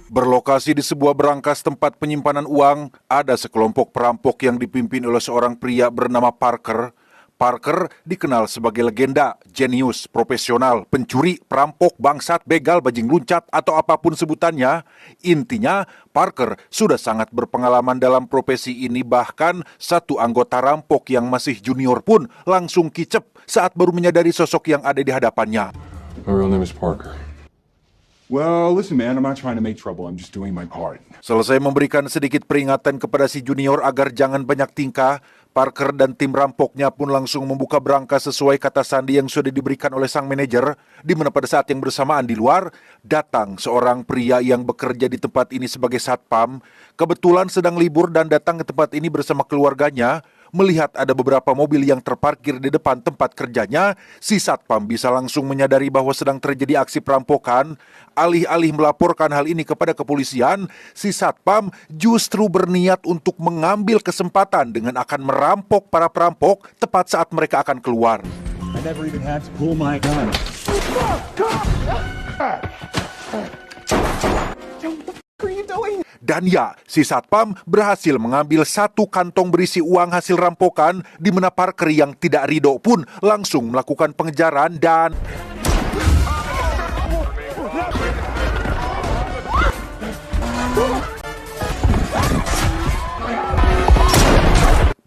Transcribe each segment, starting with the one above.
Berlokasi di sebuah berangkas tempat penyimpanan uang, ada sekelompok perampok yang dipimpin oleh seorang pria bernama Parker. Parker dikenal sebagai legenda, jenius, profesional, pencuri, perampok, bangsat, begal, bajing loncat, atau apapun sebutannya. Intinya, Parker sudah sangat berpengalaman dalam profesi ini, bahkan satu anggota rampok yang masih junior pun langsung kicep saat baru menyadari sosok yang ada di hadapannya. My real name is Parker. Well, listen man, I'm not trying to make trouble, I'm just doing my part. Selesai memberikan sedikit peringatan kepada si junior agar jangan banyak tingkah, Parker dan tim rampoknya pun langsung membuka berangkas sesuai kata sandi yang sudah diberikan oleh sang manajer, di mana pada saat yang bersamaan di luar, datang seorang pria yang bekerja di tempat ini sebagai satpam, kebetulan sedang libur dan datang ke tempat ini bersama keluarganya. Melihat ada beberapa mobil yang terparkir di depan tempat kerjanya, si satpam bisa langsung menyadari bahwa sedang terjadi aksi perampokan. Alih-alih melaporkan hal ini kepada kepolisian, si satpam justru berniat untuk mengambil kesempatan dengan akan merampok para perampok tepat saat mereka akan keluar. I never even had to pull my gun. Dan ya, si satpam berhasil mengambil satu kantong berisi uang hasil rampokan, di mana Parker yang tidak ridho pun langsung melakukan pengejaran dan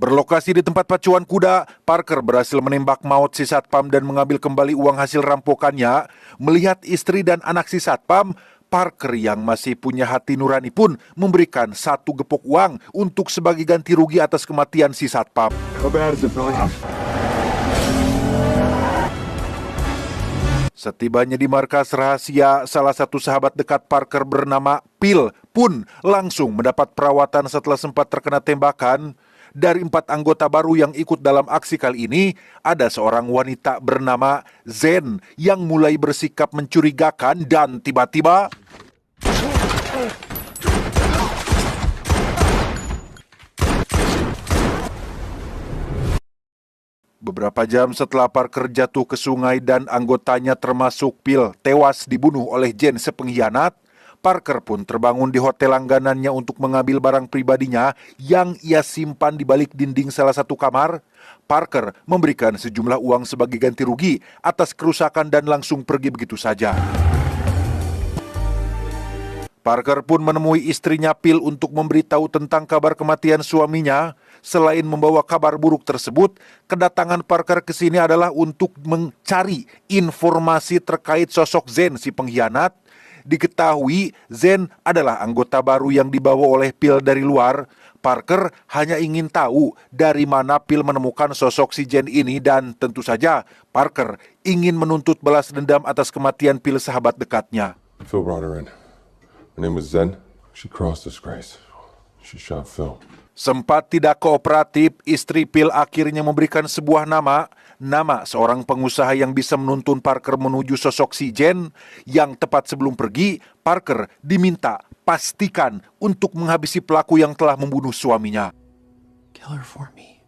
berlokasi di tempat pacuan kuda, Parker berhasil menembak maut si satpam dan mengambil kembali uang hasil rampokannya. Melihat istri dan anak si satpam, Parker yang masih punya hati nurani pun memberikan satu gepok uang untuk sebagai ganti rugi atas kematian si satpam. How bad is it, Billy? Setibanya di markas rahasia, salah satu sahabat dekat Parker bernama Phil pun langsung mendapat perawatan setelah sempat terkena tembakan. Dari 4 anggota baru yang ikut dalam aksi kali ini, ada seorang wanita bernama Zen yang mulai bersikap mencurigakan dan tiba-tiba beberapa jam setelah Parker jatuh ke sungai dan anggotanya termasuk Phil tewas dibunuh oleh Jen si pengkhianat, Parker pun terbangun di hotel langganannya untuk mengambil barang pribadinya yang ia simpan di balik dinding salah satu kamar. Parker memberikan sejumlah uang sebagai ganti rugi atas kerusakan dan langsung pergi begitu saja. Parker pun menemui istrinya Phil untuk memberitahu tentang kabar kematian suaminya. Selain membawa kabar buruk tersebut, kedatangan Parker ke sini adalah untuk mencari informasi terkait sosok Zen si pengkhianat. Diketahui Zen adalah anggota baru yang dibawa oleh Phil dari luar. Parker hanya ingin tahu dari mana Phil menemukan sosok si Zen ini dan tentu saja Parker ingin menuntut balas dendam atas kematian Phil sahabat dekatnya. Phil brought her in. Her name was Zen. She crossed this grace. She shot Phil. Sempat tidak kooperatif, istri Phil akhirnya memberikan sebuah nama seorang pengusaha yang bisa menuntun Parker menuju sosok si Jen. Yang tepat sebelum pergi, Parker diminta pastikan untuk menghabisi pelaku yang telah membunuh suaminya. Kill her for me.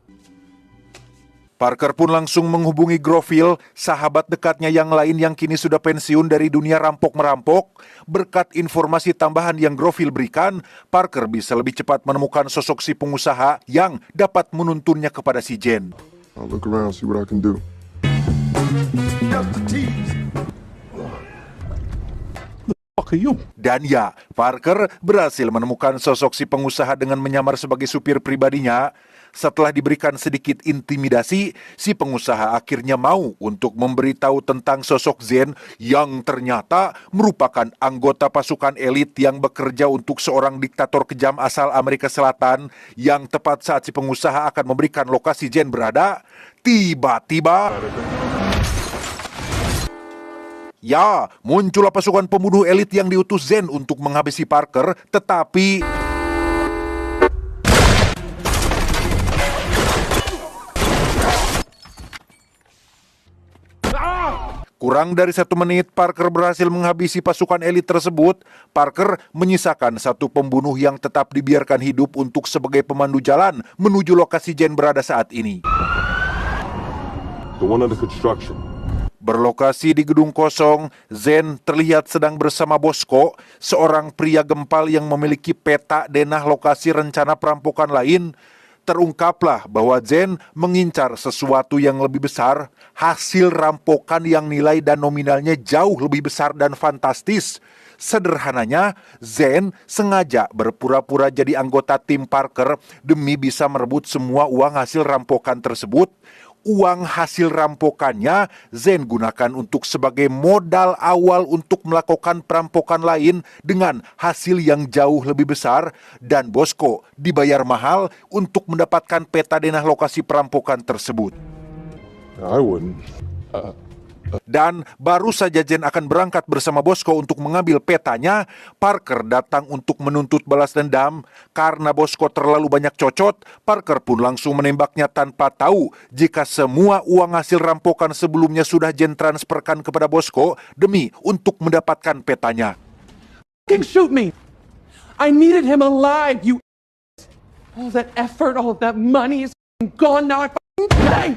Parker pun langsung menghubungi Groville, sahabat dekatnya yang lain yang kini sudah pensiun dari dunia rampok-merampok. Berkat informasi tambahan yang Groville berikan, Parker bisa lebih cepat menemukan sosok si pengusaha yang dapat menuntunnya kepada si Jen. I'll look around, see what I can do. Dan ya, Parker berhasil menemukan sosok si pengusaha dengan menyamar sebagai supir pribadinya. Setelah diberikan sedikit intimidasi, si pengusaha akhirnya mau untuk memberitahu tentang sosok Zen yang ternyata merupakan anggota pasukan elit yang bekerja untuk seorang diktator kejam asal Amerika Selatan. Yang tepat saat si pengusaha akan memberikan lokasi Zen berada, tiba-tiba ya, muncullah pasukan pembunuh elit yang diutus Zen untuk menghabisi Parker, tetapi kurang dari 1 menit, Parker berhasil menghabisi pasukan elit tersebut. Parker menyisakan satu pembunuh yang tetap dibiarkan hidup untuk sebagai pemandu jalan menuju lokasi Jen berada saat ini. The one under construction. Berlokasi di gedung kosong, Zen terlihat sedang bersama Bosko, seorang pria gempal yang memiliki peta denah lokasi rencana perampokan lain. Terungkaplah bahwa Zen mengincar sesuatu yang lebih besar, hasil rampokan yang nilai dan nominalnya jauh lebih besar dan fantastis. Sederhananya, Zen sengaja berpura-pura jadi anggota tim Parker demi bisa merebut semua uang hasil rampokan tersebut. Uang hasil rampokannya Zen gunakan untuk sebagai modal awal untuk melakukan perampokan lain dengan hasil yang jauh lebih besar, dan Bosko dibayar mahal untuk mendapatkan peta denah lokasi perampokan tersebut. I wouldn't. Dan baru saja Zen akan berangkat bersama Bosko untuk mengambil petanya, Parker datang untuk menuntut balas dendam. Karena Bosko terlalu banyak cocot, Parker pun langsung menembaknya tanpa tahu jika semua uang hasil rampokan sebelumnya sudah Zen transferkan kepada Bosko demi untuk mendapatkan petanya. Fucking shoot me! I needed him alive, you all that effort, all of that money is gone now. I fucking pay!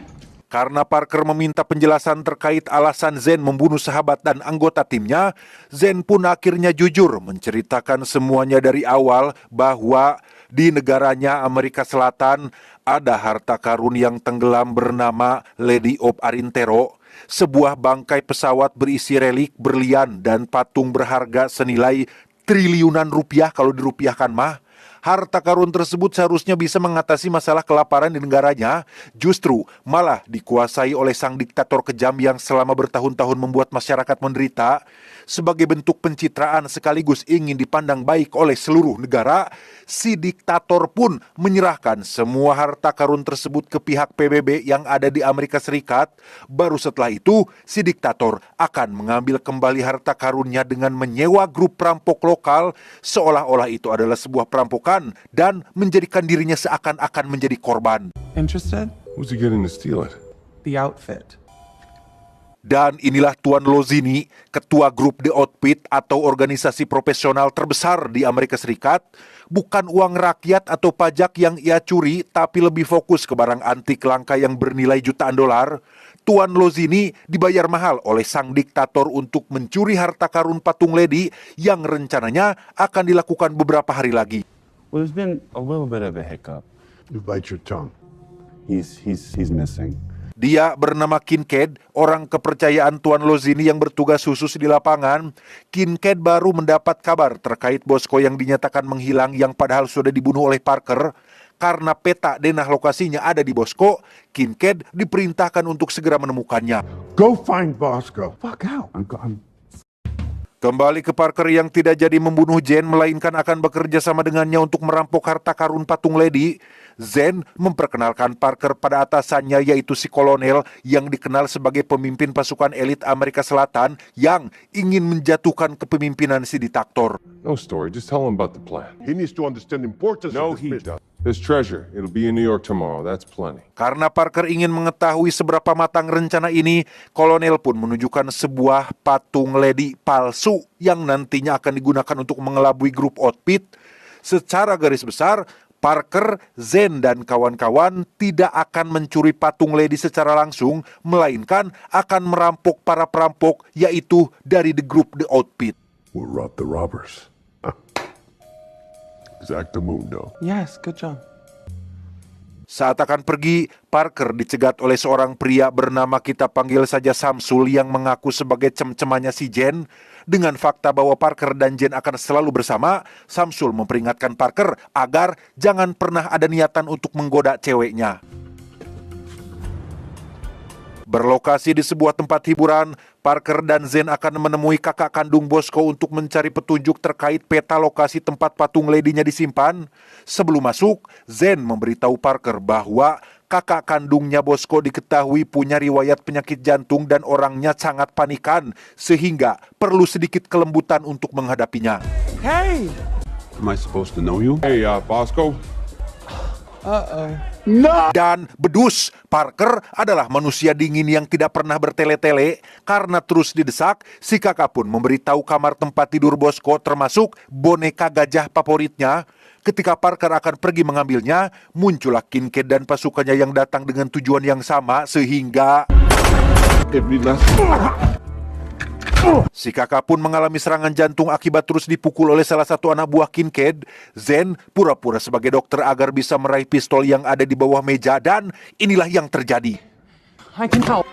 Karena Parker meminta penjelasan terkait alasan Zen membunuh sahabat dan anggota timnya, Zen pun akhirnya jujur menceritakan semuanya dari awal bahwa di negaranya Amerika Selatan ada harta karun yang tenggelam bernama Lady of Arintero, sebuah bangkai pesawat berisi relik, berlian, dan patung berharga senilai triliunan rupiah kalau dirupiahkan mah. Harta karun tersebut seharusnya bisa mengatasi masalah kelaparan di negaranya, justru malah dikuasai oleh sang diktator kejam yang selama bertahun-tahun membuat masyarakat menderita. Sebagai bentuk pencitraan sekaligus ingin dipandang baik oleh seluruh negara, si diktator pun menyerahkan semua harta karun tersebut ke pihak PBB yang ada di Amerika Serikat. Baru setelah itu, si diktator akan mengambil kembali harta karunnya dengan menyewa grup perampok lokal, seolah-olah itu adalah sebuah perampokan dan menjadikan dirinya seakan-akan menjadi korban. Interested? Who's he getting to steal it? The outfit. Dan inilah Tuan Lozini, ketua grup The Outfit atau organisasi profesional terbesar di Amerika Serikat. Bukan uang rakyat atau pajak yang ia curi, tapi lebih fokus ke barang antik langka yang bernilai jutaan dolar. Tuan Lozini dibayar mahal oleh sang diktator untuk mencuri harta karun patung Lady yang rencananya akan dilakukan beberapa hari lagi. Well, there's been a little bit of a hiccup. You bite your tongue. He's missing. Dia bernama Kincaid, orang kepercayaan Tuan Lozini yang bertugas khusus di lapangan. Kincaid baru mendapat kabar terkait Bosko yang dinyatakan menghilang yang padahal sudah dibunuh oleh Parker. Karena peta denah lokasinya ada di Bosko, Kincaid diperintahkan untuk segera menemukannya. Go find Bosco. Fuck out. I'm Kembali ke Parker yang tidak jadi membunuh Zen, melainkan akan bekerja sama dengannya untuk merampok harta karun patung Lady. Zen memperkenalkan Parker pada atasannya, yaitu si kolonel yang dikenal sebagai pemimpin pasukan elit Amerika Selatan yang ingin menjatuhkan kepemimpinan si diktator. No story. Just tell him about the plan. He needs to understand the importance No, of this he business. doesn't. There's treasure. It'll be in New York tomorrow. That's plenty. Karena Parker ingin mengetahui seberapa matang rencana ini, kolonel pun menunjukkan sebuah patung Lady palsu yang nantinya akan digunakan untuk mengelabui grup Outfit. Secara garis besar, Parker, Zen, dan kawan-kawan tidak akan mencuri patung Lady secara langsung, melainkan akan merampok para perampok, yaitu dari the group The Outfit. We'll rob the robbers. Exactamundo. Yes, good job. Saat akan pergi, Parker dicegat oleh seorang pria bernama kita panggil saja Samsul yang mengaku sebagai cem-cemannya si Jen. Dengan fakta bahwa Parker dan Jen akan selalu bersama, Samsul memperingatkan Parker agar jangan pernah ada niatan untuk menggoda ceweknya. Berlokasi di sebuah tempat hiburan, Parker dan Zen akan menemui kakak kandung Bosko untuk mencari petunjuk terkait peta lokasi tempat patung Lady-nya disimpan. Sebelum masuk, Zen memberitahu Parker bahwa kakak kandungnya Bosko diketahui punya riwayat penyakit jantung dan orangnya sangat panikan, sehingga perlu sedikit kelembutan untuk menghadapinya. Hey! Am I supposed to know you? Hey, Bosco. Dan bedus, Parker adalah manusia dingin yang tidak pernah bertele-tele. Karena terus didesak, si kakak pun memberitahu kamar tempat tidur Bosko termasuk boneka gajah favoritnya. Ketika Parker akan pergi mengambilnya, muncullah Kincaid dan pasukannya yang datang dengan tujuan yang sama, sehingga every last... Si kakak pun mengalami serangan jantung akibat terus dipukul oleh salah satu anak buah Kincaid. Zen pura-pura sebagai dokter agar bisa meraih pistol yang ada di bawah meja dan inilah yang terjadi. I can help.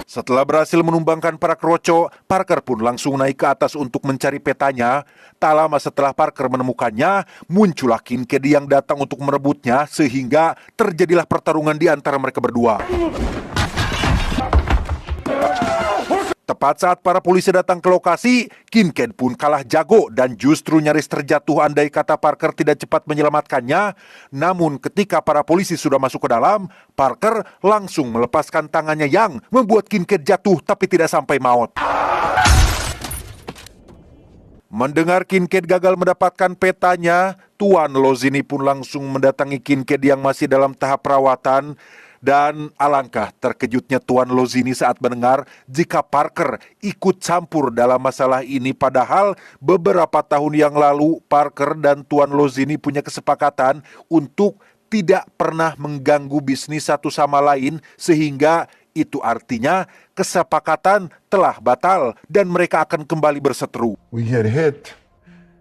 Setelah berhasil menumbangkan para keroco, Parker pun langsung naik ke atas untuk mencari petanya. Tak lama setelah Parker menemukannya, muncullah Kincaid yang datang untuk merebutnya sehingga terjadilah pertarungan di antara mereka berdua. Tepat saat para polisi datang ke lokasi, Kincaid pun kalah jago dan justru nyaris terjatuh andai kata Parker tidak cepat menyelamatkannya. Namun ketika para polisi sudah masuk ke dalam, Parker langsung melepaskan tangannya yang membuat Kincaid jatuh tapi tidak sampai maut. Mendengar Kincaid gagal mendapatkan petanya, Tuan Lozini pun langsung mendatangi Kincaid yang masih dalam tahap perawatan. Dan alangkah terkejutnya Tuan Lozini saat mendengar jika Parker ikut campur dalam masalah ini. Padahal beberapa tahun yang lalu Parker dan Tuan Lozini punya kesepakatan untuk tidak pernah mengganggu bisnis satu sama lain, sehingga itu artinya kesepakatan telah batal dan mereka akan kembali berseteru. We get hit.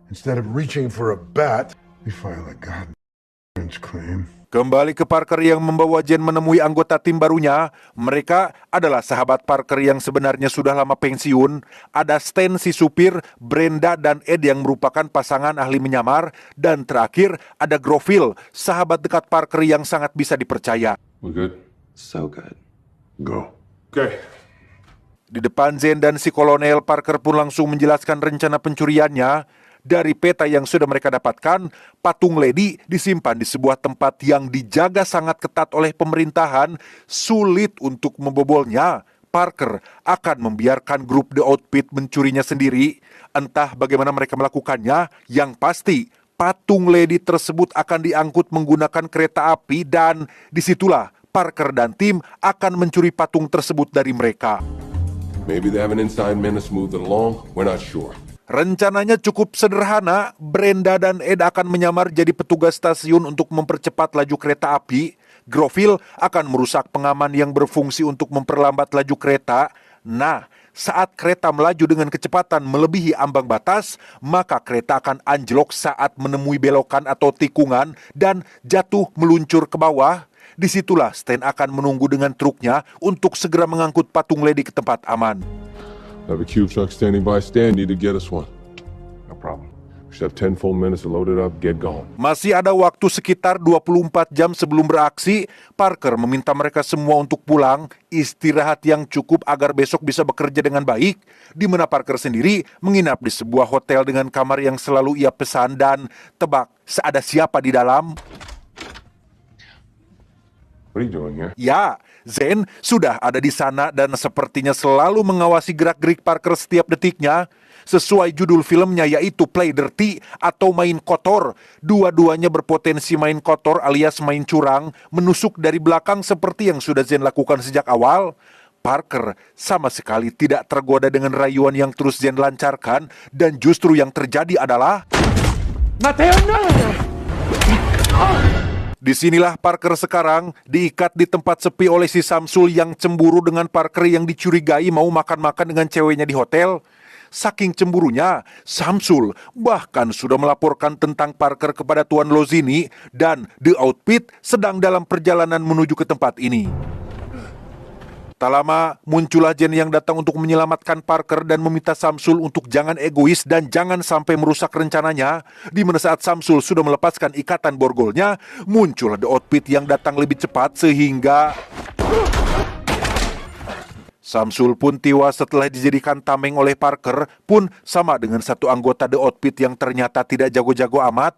Instead of reaching for a bat, we file a goddamn claim. Kembali ke Parker yang membawa Jen menemui anggota tim barunya. Mereka adalah sahabat Parker yang sebenarnya sudah lama pensiun. Ada Stan si supir, Brenda dan Ed yang merupakan pasangan ahli menyamar. Dan terakhir ada Groville, sahabat dekat Parker yang sangat bisa dipercaya. We good? So good. Go. Okay. Di depan Zen dan si kolonel, Parker pun langsung menjelaskan rencana pencuriannya. Dari peta yang sudah mereka dapatkan, patung Lady disimpan di sebuah tempat yang dijaga sangat ketat oleh pemerintahan. Sulit untuk membobolnya. Parker akan membiarkan grup The Outfit mencurinya sendiri. Entah bagaimana mereka melakukannya, yang pasti patung Lady tersebut akan diangkut menggunakan kereta api dan disitulah Parker dan tim akan mencuri patung tersebut dari mereka. Maybe they have an inside man to smooth it along. We're not sure. Rencananya cukup sederhana. Brenda dan Ed akan menyamar jadi petugas stasiun untuk mempercepat laju kereta api. Groville akan merusak pengaman yang berfungsi untuk memperlambat laju kereta. Nah, saat kereta melaju dengan kecepatan melebihi ambang batas, maka kereta akan anjlok saat menemui belokan atau tikungan dan jatuh meluncur ke bawah. Disitulah Stan akan menunggu dengan truknya untuk segera mengangkut patung Lady ke tempat aman. Have a cube truck standing by. Stan, need to get us one. No problem. We should have 10 full minutes to load it up, get going. Masih ada waktu sekitar 24 jam sebelum beraksi. Parker meminta mereka semua untuk pulang, istirahat yang cukup agar besok bisa bekerja dengan baik. Di mana Parker sendiri menginap di sebuah hotel dengan kamar yang selalu ia pesan. Dan tebak, seada siapa di dalam? What are you doing here? Ya, Zen sudah ada di sana dan sepertinya selalu mengawasi gerak-gerik Parker setiap detiknya. Sesuai judul filmnya, yaitu Play Dirty atau main kotor. Dua-duanya berpotensi main kotor alias main curang, menusuk dari belakang seperti yang sudah Zen lakukan sejak awal. Parker sama sekali tidak tergoda dengan rayuan yang terus Zen lancarkan, dan justru yang terjadi adalah... Mateo, no! Disinilah Parker sekarang, diikat di tempat sepi oleh si Samsul yang cemburu dengan Parker yang dicurigai mau makan-makan dengan ceweknya di hotel. Saking cemburunya, Samsul bahkan sudah melaporkan tentang Parker kepada Tuan Lozini dan The Outfit sedang dalam perjalanan menuju ke tempat ini. Tak lama, muncullah Jen yang datang untuk menyelamatkan Parker dan meminta Samsul untuk jangan egois dan jangan sampai merusak rencananya. Di mana saat Samsul sudah melepaskan ikatan borgolnya, muncullah The Outfit yang datang lebih cepat sehingga... Samsul pun tewas setelah dijadikan tameng oleh Parker, pun sama dengan satu anggota The Outfit yang ternyata tidak jago-jago amat.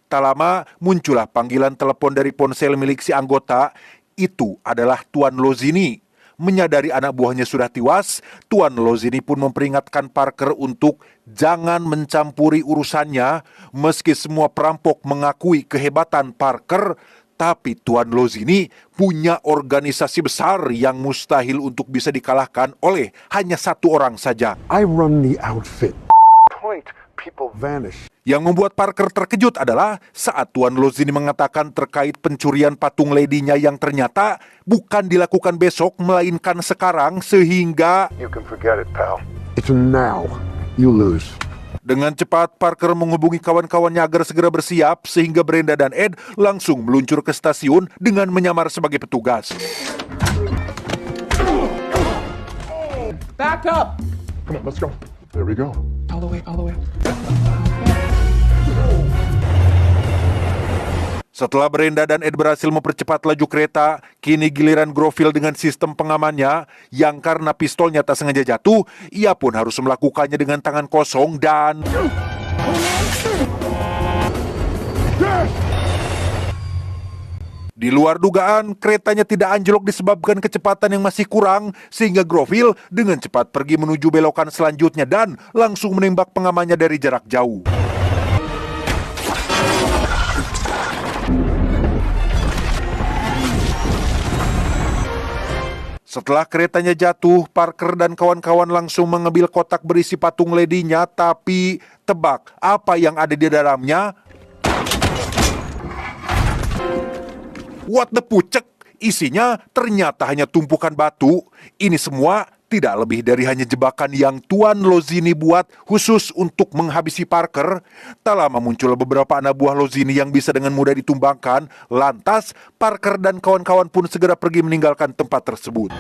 Tak lama, muncullah panggilan telepon dari ponsel milik si anggota. Itu adalah Tuan Lozini. Menyadari anak buahnya sudah tewas, Tuan Lozini pun memperingatkan Parker untuk jangan mencampuri urusannya. Meski semua perampok mengakui kehebatan Parker, tapi Tuan Lozini punya organisasi besar yang mustahil untuk bisa dikalahkan oleh hanya satu orang saja. I run the outfit. Point people vanish. Yang membuat Parker terkejut adalah saat Tuan Lozini mengatakan terkait pencurian patung lady-nya yang ternyata bukan dilakukan besok, melainkan sekarang, sehingga You can forget it, pal. It's now. You lose. dengan cepat Parker menghubungi kawan-kawannya agar segera bersiap, sehingga Brenda dan Ed langsung meluncur ke stasiun dengan menyamar sebagai petugas. Back up! Come on, let's go. There we go. All the way, all the way. Setelah Brenda dan Ed berhasil mempercepat laju kereta, kini giliran Groville dengan sistem pengamannya yang karena pistolnya tak sengaja jatuh, ia pun harus melakukannya dengan tangan kosong dan... Di luar dugaan, keretanya tidak anjlok disebabkan kecepatan yang masih kurang, sehingga Groville dengan cepat pergi menuju belokan selanjutnya dan langsung menembak pengamannya dari jarak jauh. Setelah keretanya jatuh, Parker dan kawan-kawan langsung mengambil kotak berisi patung lady-nya, tapi tebak apa yang ada di dalamnya? What the pucek? Isinya ternyata hanya tumpukan batu. Ini semua tidak lebih dari hanya jebakan yang Tuan Lozini buat khusus untuk menghabisi Parker. Tak lama muncul beberapa anak buah Lozini yang bisa dengan mudah ditumbangkan. Lantas, Parker dan kawan-kawan pun segera pergi meninggalkan tempat tersebut.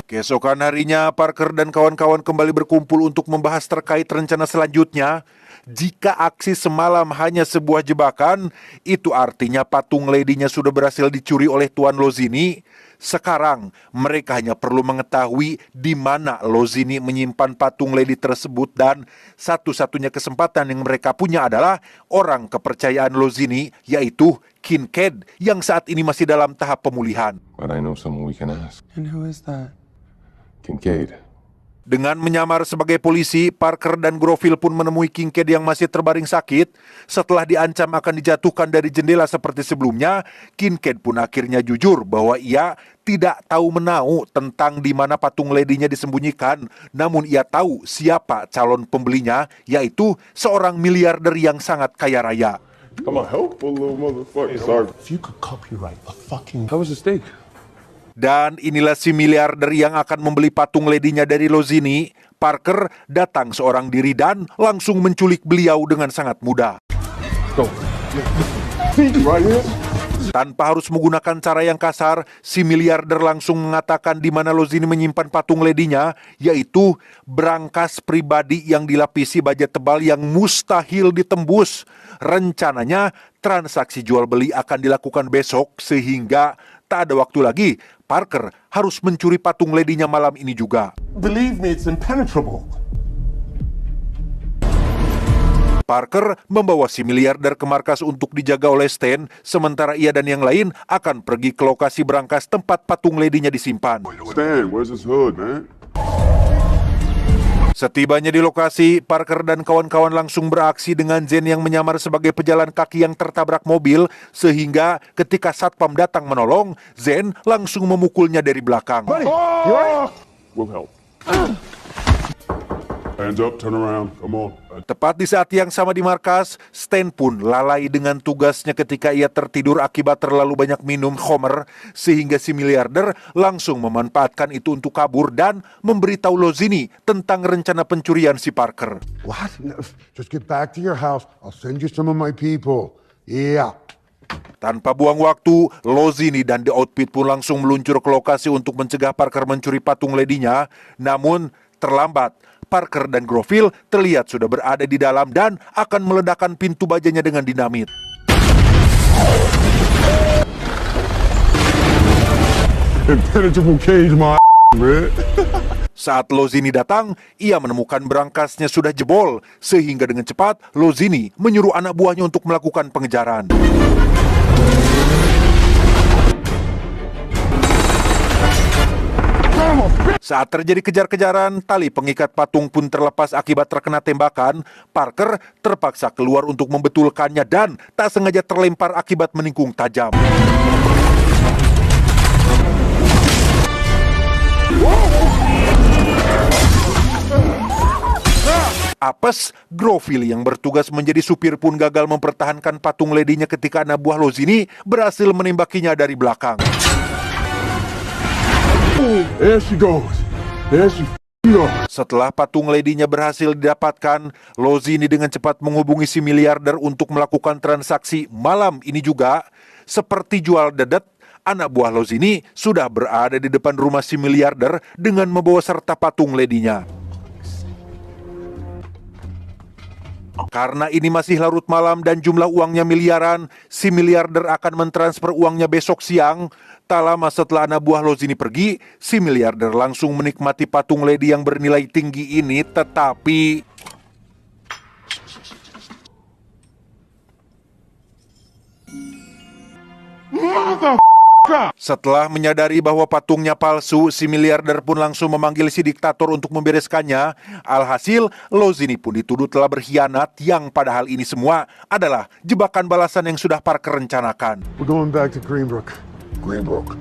Keesokan harinya, Parker dan kawan-kawan kembali berkumpul untuk membahas terkait rencana selanjutnya. Jika aksi semalam hanya sebuah jebakan, itu artinya patung lady-nya sudah berhasil dicuri oleh Tuan Lozini. Sekarang, mereka hanya perlu mengetahui di mana Lozini menyimpan patung lady tersebut, dan satu-satunya kesempatan yang mereka punya adalah orang kepercayaan Lozini, yaitu Kincaid, yang saat ini masih dalam tahap pemulihan. But I know someone we can ask. And who is that? Kincaid. Dengan menyamar sebagai polisi, Parker dan Groville pun menemui Kincaid yang masih terbaring sakit. Setelah diancam akan dijatuhkan dari jendela seperti sebelumnya, Kincaid pun akhirnya jujur bahwa ia tidak tahu menau tentang di mana patung lady-nya disembunyikan. Namun ia tahu siapa calon pembelinya, yaitu seorang miliarder yang sangat kaya raya. I'm a helpful little motherfucker. Sorry. If you could copyright a fucking... How was the steak? Dan inilah si miliarder yang akan membeli patung lady-nya dari Lozini. Parker datang seorang diri dan langsung menculik beliau dengan sangat mudah. Go. Right here. Tanpa harus menggunakan cara yang kasar, si miliarder langsung mengatakan di mana Lozini menyimpan patung lady-nya, yaitu brankas pribadi yang dilapisi baja tebal yang mustahil ditembus. Rencananya, transaksi jual beli akan dilakukan besok, sehingga tak ada waktu lagi. Parker harus mencuri patung lady-nya malam ini juga. Believe me, it's impenetrable. Parker membawa si miliarder ke markas untuk dijaga oleh Stan, sementara ia dan yang lain akan pergi ke lokasi brankas tempat patung lady-nya disimpan. Stan, where's his hood, man? Setibanya di lokasi, Parker dan kawan-kawan langsung beraksi dengan Zen yang menyamar sebagai pejalan kaki yang tertabrak mobil, sehingga ketika satpam datang menolong, Zen langsung memukulnya dari belakang. We'll help. Hands up, turn around, come on. Tepat di saat yang sama di markas, Stan pun lalai dengan tugasnya ketika ia tertidur akibat terlalu banyak minum Homer, sehingga si miliarder langsung memanfaatkan itu untuk kabur dan memberitahu Lozini tentang rencana pencurian si Parker. What? No, just get back to your house. I'll send you some of my people. Yeah. Tanpa buang waktu, Lozini dan The Outfit pun langsung meluncur ke lokasi untuk mencegah Parker mencuri patung lady-nya. Namun, terlambat. Parker dan Groville terlihat sudah berada di dalam dan akan meledakkan pintu bajanya dengan dinamit. Impenetrable cage, my man. Saat Lozini datang, ia menemukan brankasnya sudah jebol, sehingga dengan cepat Lozini menyuruh anak buahnya untuk melakukan pengejaran. Saat terjadi kejar-kejaran, tali pengikat patung pun terlepas akibat terkena tembakan. Parker terpaksa keluar untuk membetulkannya dan tak sengaja terlempar akibat menikung tajam. Apes, Groville yang bertugas menjadi supir pun gagal mempertahankan patung ledinya ketika anak buah Lozini berhasil menembakinya dari belakang. There she goes. There she goes. Setelah patung ledinya berhasil didapatkan, Lozini dengan cepat menghubungi si miliarder untuk melakukan transaksi malam ini juga. Seperti jual dedet, anak buah Lozini sudah berada di depan rumah si miliarder dengan membawa serta patung ledinya. Karena ini masih larut malam dan jumlah uangnya miliaran, si miliarder akan mentransfer uangnya besok siang. Tak lama setelah anak buah Lozini pergi, si miliarder langsung menikmati patung ledi yang bernilai tinggi ini, tetapi setelah menyadari bahwa patungnya palsu, si miliarder pun langsung memanggil si diktator untuk membereskannya. Alhasil, Lozini pun dituduh telah berkhianat, yang padahal ini semua adalah jebakan balasan yang sudah Parker rencanakan. We're going back to Greenbrook. Greenbrook?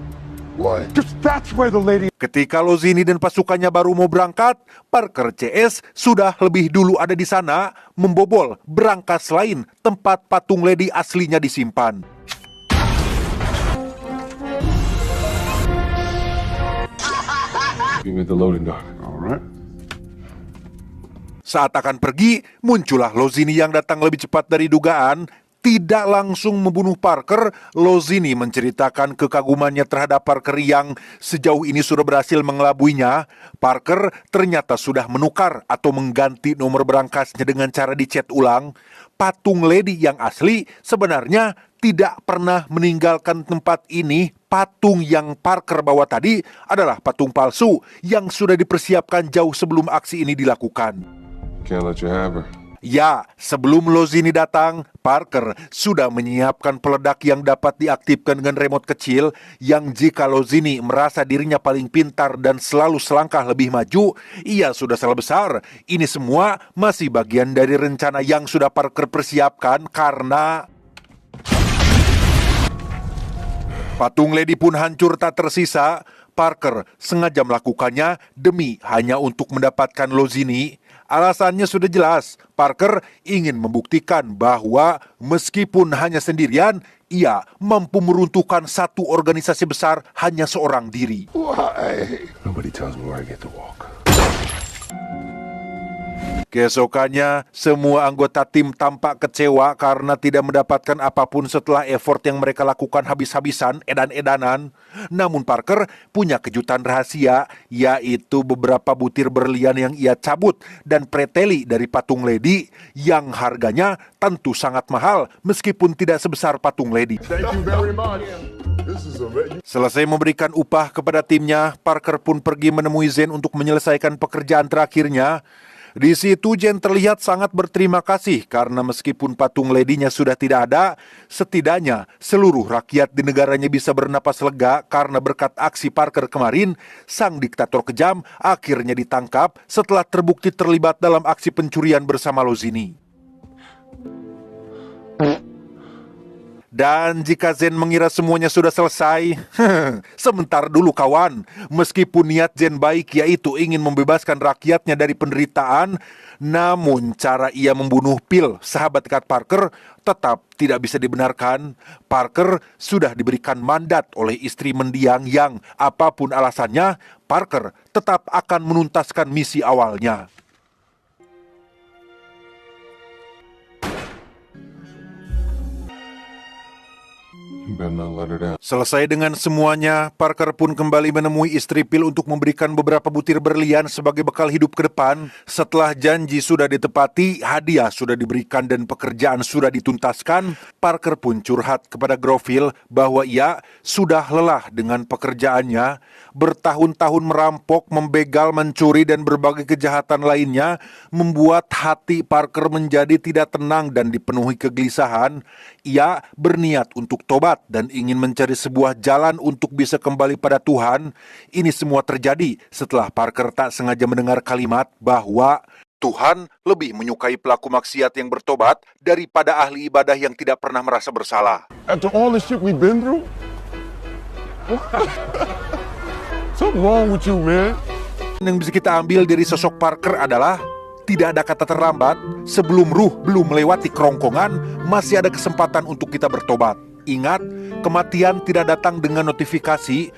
Why? Because that's where the lady... Ketika Lozini dan pasukannya baru mau berangkat, Parker CS sudah lebih dulu ada di sana, membobol berangkas lain tempat patung ledi aslinya disimpan. Give me the loading dock. All right. Saat akan pergi, muncullah Lozini yang datang lebih cepat dari dugaan. Tidak langsung membunuh Parker, Lozini menceritakan kekagumannya terhadap Parker yang sejauh ini sudah berhasil mengelabuinya. Parker ternyata sudah menukar atau mengganti nomor berangkasnya dengan cara dicat ulang. Patung ledi yang asli sebenarnya tidak pernah meninggalkan tempat ini. Patung yang Parker bawa tadi adalah patung palsu yang sudah dipersiapkan jauh sebelum aksi ini dilakukan. Can't let you have her. Ya, sebelum Lozini datang, Parker sudah menyiapkan peledak yang dapat diaktifkan dengan remote kecil yang jika Lozini merasa dirinya paling pintar dan selalu selangkah lebih maju, ia sudah salah besar. Ini semua masih bagian dari rencana yang sudah Parker persiapkan karena patung ledi pun hancur tak tersisa. Parker sengaja melakukannya demi hanya untuk mendapatkan Lozini. Alasannya sudah jelas, Parker ingin membuktikan bahwa meskipun hanya sendirian, ia mampu meruntuhkan satu organisasi besar hanya seorang diri. Why? Nobody tells me where I get to walk. Keesokannya, semua anggota tim tampak kecewa karena tidak mendapatkan apapun setelah effort yang mereka lakukan habis-habisan, edan-edanan. Namun Parker punya kejutan rahasia, yaitu beberapa butir berlian yang ia cabut dan preteli dari patung ledi yang harganya tentu sangat mahal meskipun tidak sebesar patung ledi. Thank you very much. This is amazing. Selesai memberikan upah kepada timnya, Parker pun pergi menemui Zen untuk menyelesaikan pekerjaan terakhirnya. Di situ Jen terlihat sangat berterima kasih karena meskipun patung ledinya sudah tidak ada, setidaknya seluruh rakyat di negaranya bisa bernapas lega karena berkat aksi Parker kemarin, sang diktator kejam akhirnya ditangkap setelah terbukti terlibat dalam aksi pencurian bersama Lozini. Dan jika Zen mengira semuanya sudah selesai, sebentar dulu kawan. Meskipun niat Zen baik yaitu ingin membebaskan rakyatnya dari penderitaan, namun cara ia membunuh Phil, sahabat dekat Parker, tetap tidak bisa dibenarkan. Parker sudah diberikan mandat oleh istri mendiang yang apapun alasannya, Parker tetap akan menuntaskan misi awalnya. You better not let her down. Selesai dengan semuanya, Parker pun kembali menemui istri Phil untuk memberikan beberapa butir berlian sebagai bekal hidup ke depan. Setelah janji sudah ditepati, hadiah sudah diberikan dan pekerjaan sudah dituntaskan, Parker pun curhat kepada Groville bahwa ia sudah lelah dengan pekerjaannya. Bertahun-tahun merampok, membegal, mencuri, dan berbagai kejahatan lainnya membuat hati Parker menjadi tidak tenang dan dipenuhi kegelisahan. Ia berniat untuk tobat dan ingin mencari sebuah jalan untuk bisa kembali pada Tuhan. Ini semua terjadi setelah Parker tak sengaja mendengar kalimat bahwa Tuhan lebih menyukai pelaku maksiat yang bertobat daripada ahli ibadah yang tidak pernah merasa bersalah. After all the shit we've been through? Something wrong with you, man. Yang bisa kita ambil dari sosok Parker adalah Tidak ada kata terlambat. Sebelum ruh belum melewati kerongkongan, masih ada kesempatan untuk kita bertobat. Ingat, kematian tidak datang dengan notifikasi,